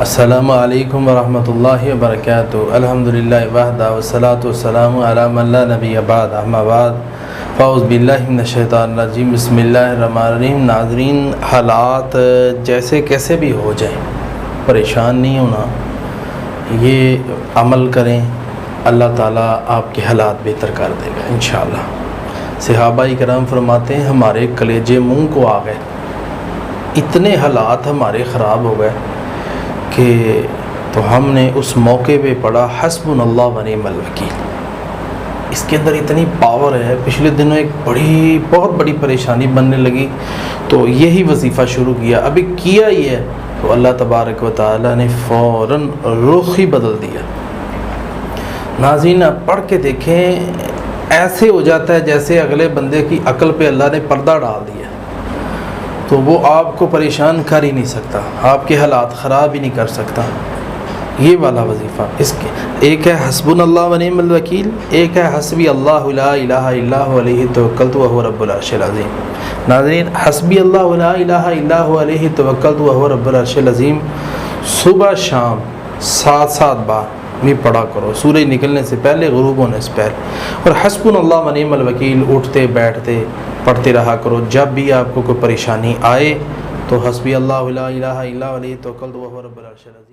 السلام علیکم ورحمۃ اللہ وبرکاتہ۔ الحمدللہ وحدہ والصلاۃ والسلام علی من لا نبی بعد، اما بعد فاعوذ باللہ من الشیطان الرجیم، بسم اللہ الرحمن الرحیم۔ ناظرین، حالات جیسے کیسے بھی ہو جائیں، پریشان نہیں ہونا، یہ عمل کریں، اللہ تعالیٰ آپ کے حالات بہتر کر دے گا انشاءاللہ۔ صحابہ کرام فرماتے ہیں ہمارے کلیجے منہ کو آ گئے، اتنے حالات ہمارے خراب ہو گئے کہ تو ہم نے اس موقع پہ پڑھا حسبنا اللہ و نعم الوکیل۔ اس کے اندر اتنی پاور ہے۔ پچھلے دنوں ایک بہت بڑی پریشانی بننے لگی تو یہی وظیفہ شروع کیا، ابھی کیا ہی ہے تو اللہ تبارک و تعالیٰ نے فوراً رخ ہی بدل دیا۔ ناظرین، آپ پڑھ کے دیکھیں، ایسے ہو جاتا ہے جیسے اگلے بندے کی عقل پہ اللہ نے پردہ ڈال دیا، تو وہ آپ کو پریشان کر ہی نہیں سکتا، آپ کے حالات خراب ہی نہیں کر سکتا۔ یہ والا وظیفہ اس کے ایک ہے حسبنا اللہ و نعم الوکیل، ایک ہے حسبی اللہ لا الہ الا هو علیہ توکلت وهو رب العرش العظیم۔ ناظرین، حسبی اللہ لا الہ الا هو علیہ توکلت وهو رب العرش العظیم صبح شام 7 بار بھی پڑھا کرو، سورج نکلنے سے پہلے، غروب ہونے سے پہلے۔ اور حسبنا اللہ و نعم الوکیل اٹھتے بیٹھتے پڑھتے رہا کرو۔ جب بھی آپ کو کوئی پریشانی آئے تو حسبی اللہ لا الہ الا هو علیہ توکلت وهو رب العرش العظیم۔